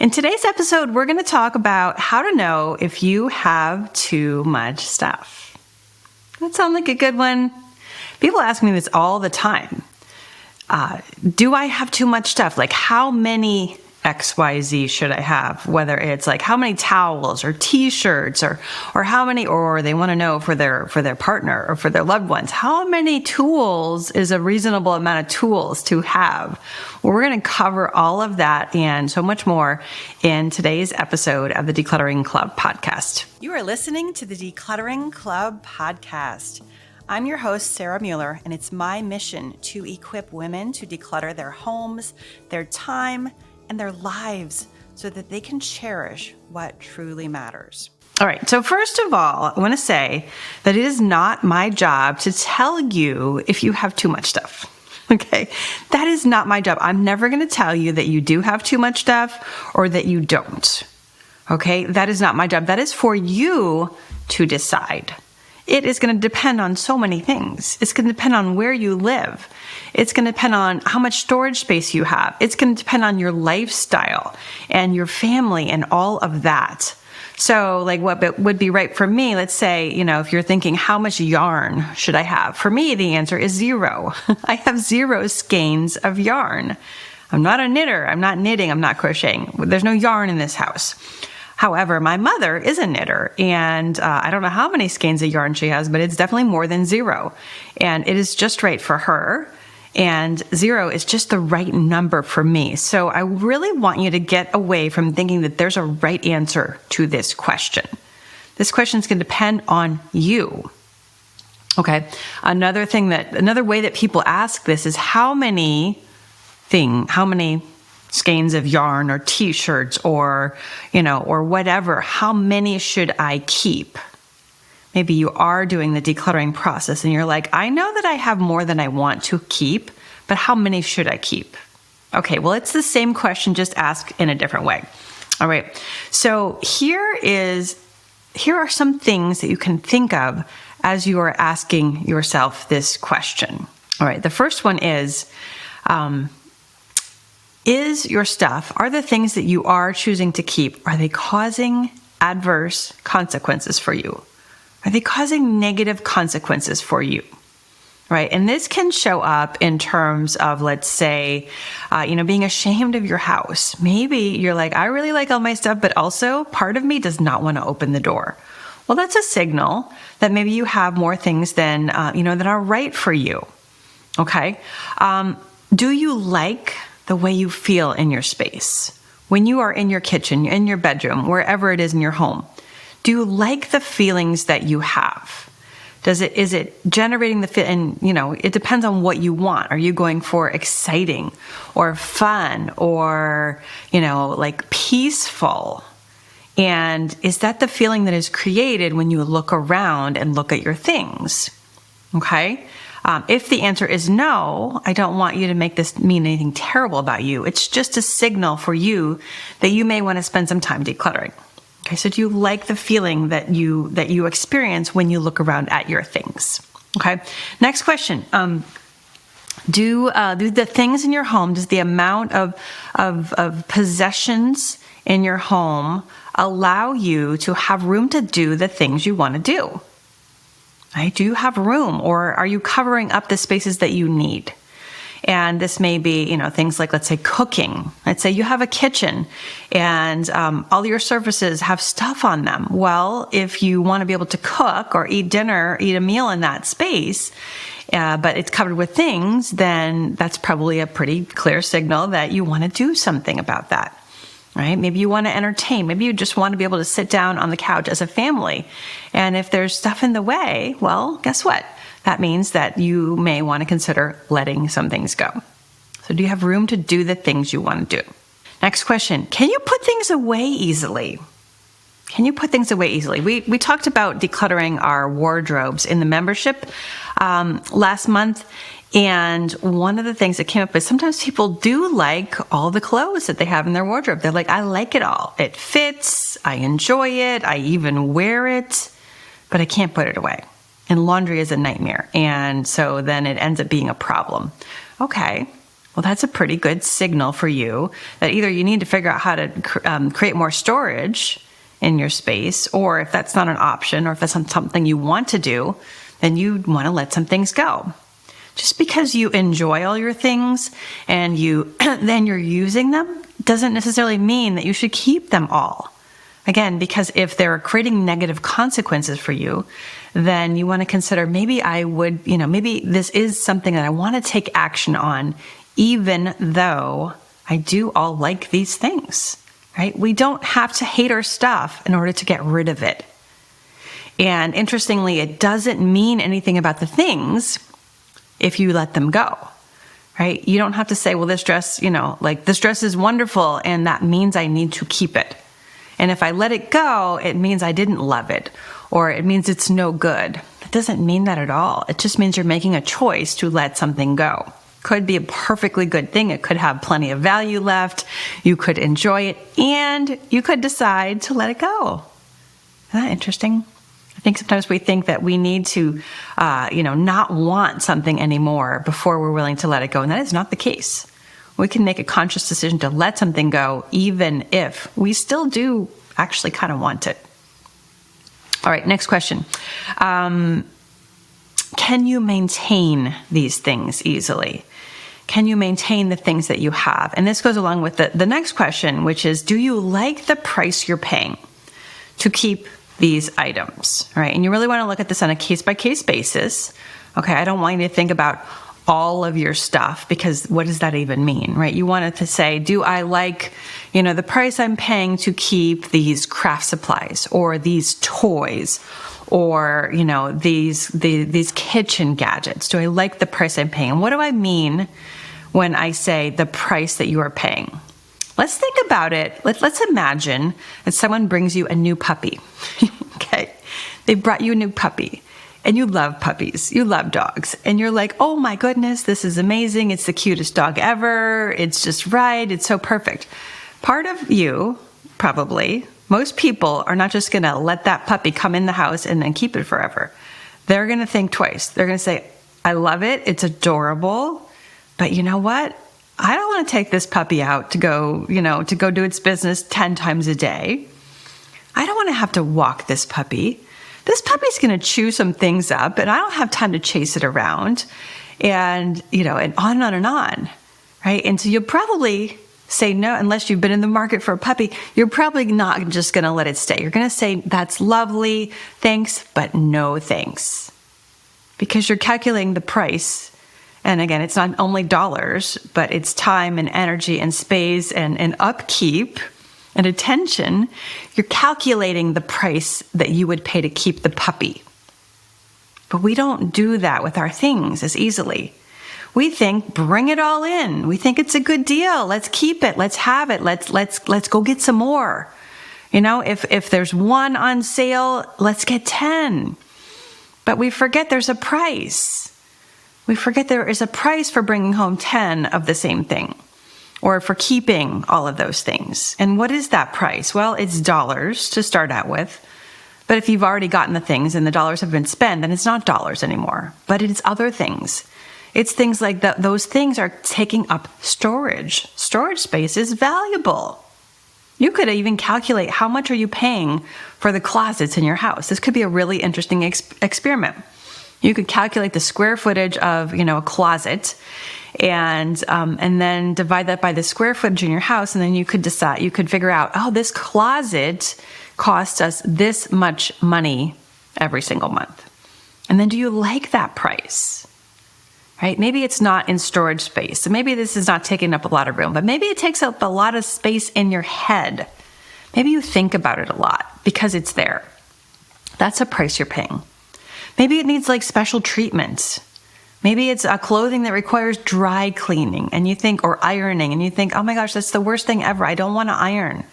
In today's episode, we're going to talk about how to know if you have too much stuff. That sounds like a good one. People ask me this all the time. Do I have too much stuff? Like how many XYZ should I have? Whether it's like how many towels or t-shirts or how many, or they want to know for their partner or for their loved ones, how many tools is a reasonable amount of tools to have? Well, we're going to cover all of that and so much more in today's episode of the Decluttering Club podcast. You are listening to the Decluttering Club podcast. I'm your host, Sarah Mueller, and it's my mission to equip women to declutter their homes, their time, and their lives so that they can cherish what truly matters. All right, so first of all, I want to say that it is not my job to tell you if you have too much stuff. Okay, that is not my job. I'm never going to tell you that you do have too much stuff or that you don't. Okay, that is not my job. That is for you to decide. It is going to depend on so many things. It's going to depend on where you live. It's going to depend on how much storage space you have. It's going to depend on your lifestyle and your family and all of that. So like what would be right for me, let's say, if you're thinking, how much yarn should I have? For me, the answer is 0. I have 0 skeins of yarn. I'm not a knitter. I'm not knitting. I'm not crocheting. There's no yarn in this house. However, my mother is a knitter, and I don't know how many skeins of yarn she has, but it's definitely more than 0. And it is just right for her, and 0 is just the right number for me. So I really want you to get away from thinking that there's a right answer to this question. This question is going to depend on you. Okay. Another way that people ask this is how many skeins of yarn or t-shirts or whatever, how many should I keep? Maybe you are doing the decluttering process and you're like, I know that I have more than I want to keep, but how many should I keep? Okay, well, it's the same question, just asked in a different way. All right, so here are some things that you can think of as you are asking yourself this question. All right, the first one is your stuff, are the things that you are choosing to keep, are they causing adverse consequences for you? Are they causing negative consequences for you? Right? And this can show up in terms of, let's say, being ashamed of your house. Maybe you're like, I really like all my stuff, but also part of me does not want to open the door. Well, that's a signal that maybe you have more things than, that are right for you. Okay? Do you like the way you feel in your space? When you are in your kitchen, in your bedroom, wherever it is in your home, do you like the feelings that you have? Is it generating and it depends on what you want. Are you going for exciting or fun or, like peaceful? And is that the feeling that is created when you look around and look at your things? Okay? If the answer is no, I don't want you to make this mean anything terrible about you. It's just a signal for you that you may want to spend some time decluttering. Okay, so do you like the feeling that you experience when you look around at your things? Okay, next question. Do the things in your home, does the amount of possessions in your home allow you to have room to do the things you want to do? Right? Do you have room, or are you covering up the spaces that you need? And this may be, things like, let's say, cooking. Let's say you have a kitchen and all your surfaces have stuff on them. Well, if you want to be able to cook or eat a meal in that space, but it's covered with things, then that's probably a pretty clear signal that you want to do something about that. Right? Maybe you want to entertain. Maybe you just want to be able to sit down on the couch as a family. And if there's stuff in the way, well, guess what? That means that you may want to consider letting some things go. So do you have room to do the things you want to do? Next question. Can you put things away easily? Can you put things away easily? We talked about decluttering our wardrobes in the membership last month. And one of the things that came up is sometimes people do like all the clothes that they have in their wardrobe. They're like, I like it all. It fits. I enjoy it. I even wear it, but I can't put it away. And laundry is a nightmare. And so then it ends up being a problem. Okay. Well, that's a pretty good signal for you that either you need to figure out how to create more storage in your space, or if that's not an option, or if that's not something you want to do, then you want to let some things go. Just because you enjoy all your things and then you're using them doesn't necessarily mean that you should keep them all. Again, because if they're creating negative consequences for you, then you want to consider maybe maybe this is something that I want to take action on, even though I do all like these things, right? We don't have to hate our stuff in order to get rid of it. And interestingly, it doesn't mean anything about the things if you let them go, right? You don't have to say, well, this dress, this dress is wonderful, and that means I need to keep it. And if I let it go, it means I didn't love it, or it means it's no good. It doesn't mean that at all. It just means you're making a choice to let something go. Could be a perfectly good thing. It could have plenty of value left. You could enjoy it, and you could decide to let it go. Isn't that interesting? I think sometimes we think that we need to, not want something anymore before we're willing to let it go. And that is not the case. We can make a conscious decision to let something go, even if we still do actually kind of want it. All right, next question. Can you maintain these things easily? Can you maintain the things that you have? And this goes along with the next question, which is, do you like the price you're paying to keep these items, right? And you really want to look at this on a case-by-case basis. Okay, I don't want you to think about all of your stuff, because what does that even mean, right? You want it to say, do I like, the price I'm paying to keep these craft supplies, or these toys, or, these kitchen gadgets? Do I like the price I'm paying? And what do I mean when I say the price that you are paying? Let's think about it. Let's imagine that someone brings you a new puppy. Okay. They brought you a new puppy, and you love puppies. You love dogs. And you're like, oh my goodness, this is amazing. It's the cutest dog ever. It's just right. It's so perfect. Part of you, probably, most people are not just going to let that puppy come in the house and then keep it forever. They're going to think twice. They're going to say, I love it. It's adorable. But you know what? I don't want to take this puppy out to go do its business 10 times a day. I don't want to have to walk this puppy. This puppy's going to chew some things up, and I don't have time to chase it around, and on and on, right? And so you'll probably say no, unless you've been in the market for a puppy. You're probably not just going to let it stay. You're going to say, that's lovely, thanks, but no thanks. Because you're calculating the price. And again, it's not only dollars, but it's time and energy and space and upkeep and attention. You're calculating the price that you would pay to keep the puppy. But we don't do that with our things as easily. We think, bring it all in. We think it's a good deal. Let's keep it. Let's have it. Let's go get some more. If there's one on sale, let's get 10. But we forget there's a price. We forget there is a price for bringing home 10 of the same thing, or for keeping all of those things. And what is that price? Well, it's dollars to start out with. But if you've already gotten the things and the dollars have been spent, then it's not dollars anymore, but it's other things. It's things like that. Those things are taking up storage. Storage space is valuable. You could even calculate how much are you paying for the closets in your house. This could be a really interesting experiment. You could calculate the square footage of, a closet, and then divide that by the square footage in your house, and then you could figure out, this closet costs us this much money every single month. And then do you like that price? Right? Maybe it's not in storage space. So maybe this is not taking up a lot of room, but maybe it takes up a lot of space in your head. Maybe you think about it a lot because it's there. That's a price you're paying. Maybe it needs special treatment. Maybe it's clothing that requires dry cleaning or ironing, and you think, oh my gosh, that's the worst thing ever. I don't want to iron.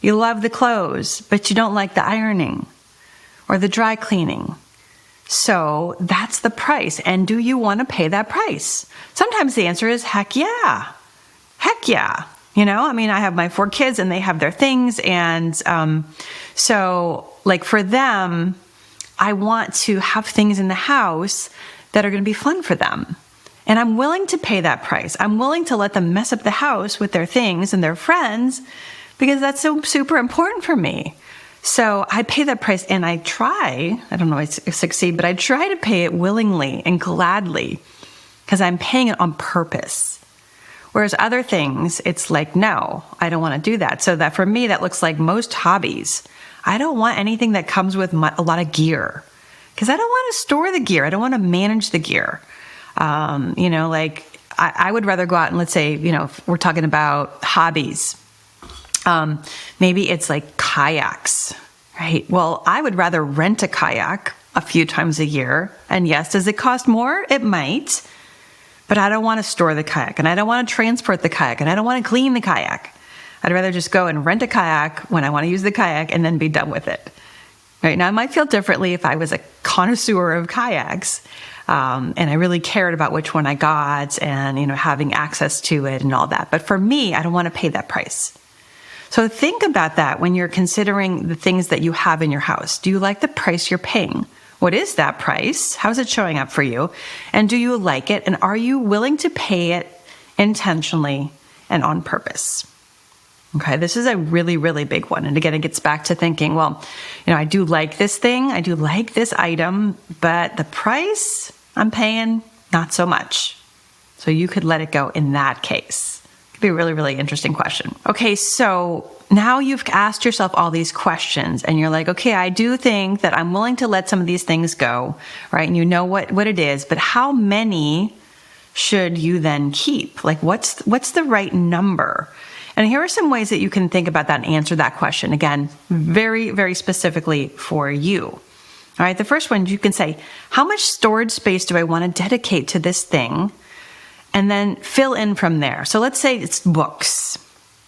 You love the clothes, but you don't like the ironing or the dry cleaning. So that's the price. And do you want to pay that price? Sometimes the answer is heck yeah. Heck yeah. I have my 4 kids and they have their things. And so for them, I want to have things in the house that are going to be fun for them. And I'm willing to pay that price. I'm willing to let them mess up the house with their things and their friends because that's so super important for me. So I pay that price and I don't know if I succeed, but I try to pay it willingly and gladly because I'm paying it on purpose. Whereas other things, it's like, no, I don't want to do that. So that for me, that looks like most hobbies. I don't want anything that comes with a lot of gear because I don't want to store the gear. I don't want to manage the gear. I would rather go out and let's say, if we're talking about hobbies, maybe it's like kayaks, right? Well, I would rather rent a kayak a few times a year. And yes, does it cost more? It might, but I don't want to store the kayak and I don't want to transport the kayak and I don't want to clean the kayak. I'd rather just go and rent a kayak when I want to use the kayak and then be done with it. Right now, I might feel differently if I was a connoisseur of kayaks. And I really cared about which one I got and, having access to it and all that. But for me, I don't want to pay that price. So think about that when you're considering the things that you have in your house. Do you like the price you're paying? What is that price? How's it showing up for you? And do you like it? And are you willing to pay it intentionally and on purpose? Okay, this is a really, really big one. And again, it gets back to thinking, well, I do like this thing. I do like this item, but the price I'm paying, not so much. So you could let it go in that case. It could be a really, really interesting question. Okay, so now you've asked yourself all these questions and you're like, okay, I do think that I'm willing to let some of these things go, right? And you know what it is, but how many should you then keep? Like what's the right number? And here are some ways that you can think about that and answer that question. Again, very, very specifically for you. All right, the first one, you can say, how much storage space do I want to dedicate to this thing? And then fill in from there. So let's say it's books.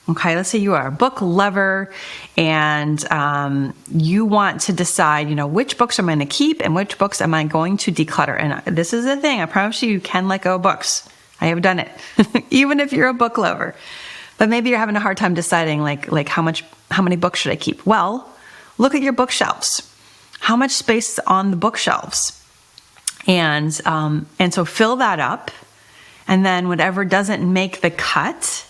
Okay, let's say you are a book lover and you want to decide, which books am I going to keep and which books am I going to declutter? And this is the thing, I promise you can let go of books. I have done it, even if you're a book lover. But maybe you're having a hard time deciding like how many books should I keep? Well, look at your bookshelves. How much space is on the bookshelves? And so fill that up. And then whatever doesn't make the cut,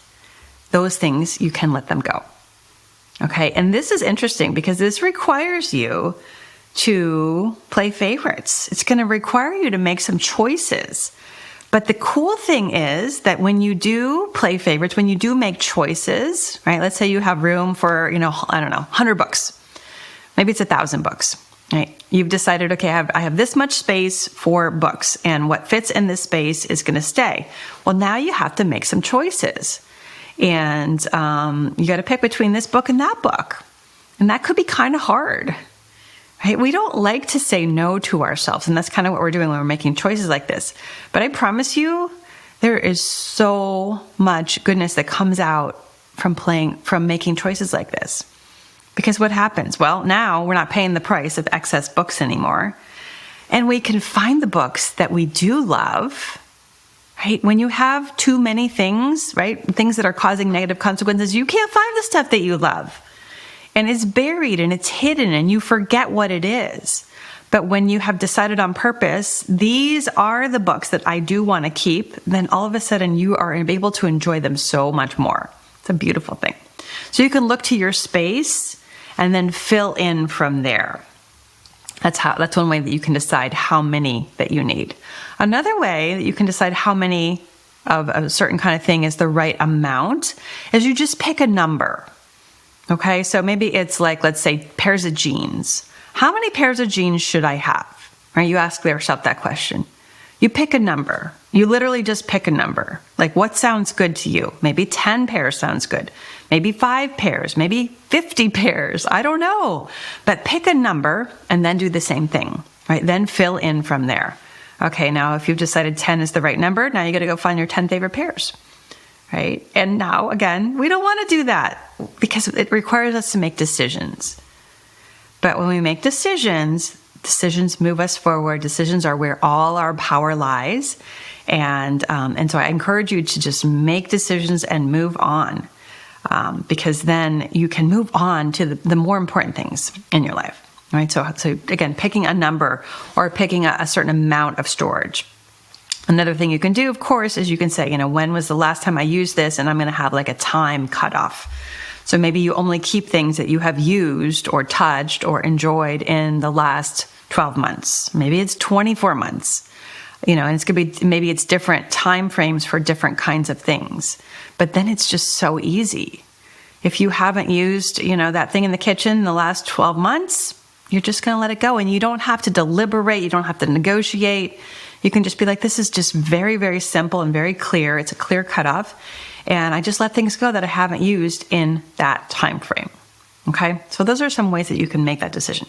those things, you can let them go. Okay. And this is interesting because this requires you to play favorites. It's going to require you to make some choices. But the cool thing is that when you do play favorites, when you do make choices, right? Let's say you have room for, 100 books. Maybe it's 1,000 books, right? You've decided, okay, I have this much space for books and what fits in this space is going to stay. Well, now you have to make some choices and you got to pick between this book and that book. And that could be kind of hard. Right? We don't like to say no to ourselves, and that's kind of what we're doing when we're making choices like this. But I promise you, there is so much goodness that comes out from making choices like this. Because what happens? Well, now we're not paying the price of excess books anymore, and we can find the books that we do love. Right? When you have too many things, right? Things that are causing negative consequences, you can't find the stuff that you love. And it's buried and it's hidden and you forget what it is. But when you have decided on purpose, these are the books that I do want to keep, then all of a sudden you are able to enjoy them so much more. It's a beautiful thing. So you can look to your space and then fill in from there. That's one way that you can decide how many that you need. Another way that you can decide how many of a certain kind of thing is the right amount is you just pick a number. Okay, so maybe it's like, let's say, pairs of jeans. How many pairs of jeans should I have? Right? You ask yourself that question. You pick a number. You literally just pick a number. Like what sounds good to you? Maybe 10 pairs sounds good. Maybe 5 pairs, maybe 50 pairs. I don't know. But pick a number and then do the same thing, right? Then fill in from there. Okay, now if you've decided 10 is the right number, now you got to go find your 10 favorite pairs. Right? And now, again, we don't want to do that because it requires us to make decisions. But when we make decisions move us forward. Decisions are where all our power lies. And so I encourage you to just make decisions and move on because then you can move on to the more important things in your life. Right? So again, picking a number or picking a certain amount of storage. Another thing you can do, of course, is you can say, when was the last time I used this? And I'm going to have like a time cutoff. So maybe you only keep things that you have used or touched or enjoyed in the last 12 months. Maybe it's 24 months. And it's going to be, maybe it's different time frames for different kinds of things. But then it's just so easy. If you haven't used, that thing in the kitchen in the last 12 months, you're just going to let it go. And you don't have to deliberate. You don't have to negotiate. You can just be like, this is just very, very simple and very clear. It's a clear cutoff. And I just let things go that I haven't used in that time frame. Okay, so those are some ways that you can make that decision.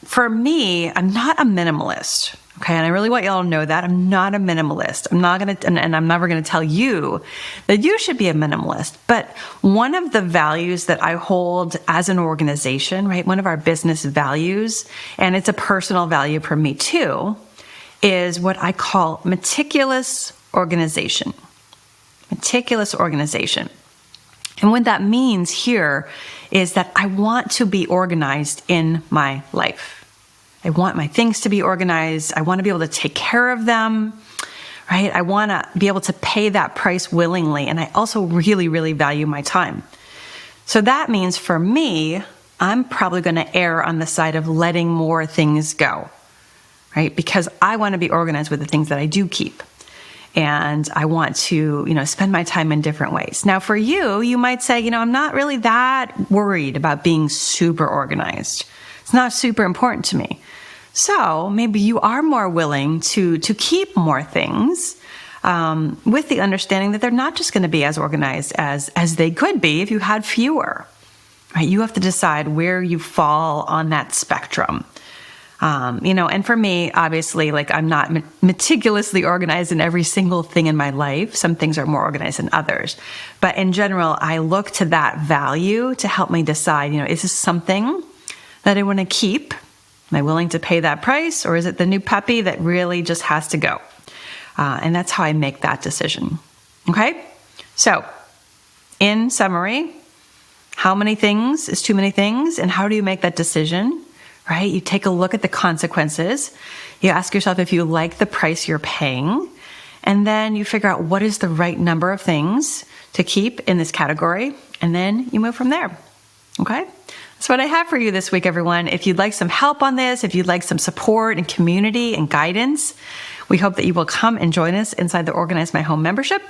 For me, I'm not a minimalist. Okay, and I really want you all to know that I'm not a minimalist. I'm never going to tell you that you should be a minimalist. But one of the values that I hold as an organization, right, one of our business values, and it's a personal value for me too, is what I call meticulous organization. Meticulous organization. And what that means here is that I want to be organized in my life. I want my things to be organized. I want to be able to take care of them, right? I want to be able to pay that price willingly. And I also really, really value my time. So that means for me, I'm probably going to err on the side of letting more things go, right? Because I want to be organized with the things that I do keep. And I want to, spend my time in different ways. Now, for you, you might say, I'm not really that worried about being super organized. It's not super important to me. So maybe you are more willing to keep more things with the understanding that they're not just going to be as organized as they could be if you had fewer. Right? You have to decide where you fall on that spectrum. And for me, obviously, I'm not meticulously organized in every single thing in my life. Some things are more organized than others. But in general, I look to that value to help me decide, is this something that I want to keep? Am I willing to pay that price? Or is it the new puppy that really just has to go? And that's how I make that decision. Okay? So, in summary, how many things is too many things? And how do you make that decision? Right? You take a look at the consequences. You ask yourself if you like the price you're paying. And then you figure out what is the right number of things to keep in this category. And then you move from there. Okay? That's what I have for you this week, everyone. If you'd like some help on this, if you'd like some support and community and guidance, we hope that you will come and join us inside the Organize My Home membership,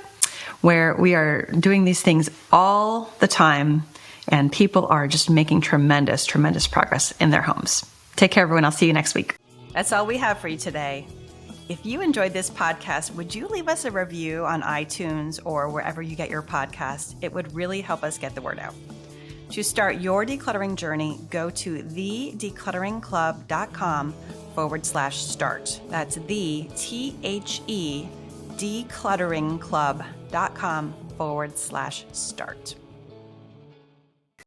where we are doing these things all the time. And people are just making tremendous, tremendous progress in their homes. Take care, everyone. I'll see you next week. That's all we have for you today. If you enjoyed this podcast, would you leave us a review on iTunes or wherever you get your podcast? It would really help us get the word out. To start your decluttering journey, go to thedeclutteringclub.com/start. That's declutteringclub.com/start.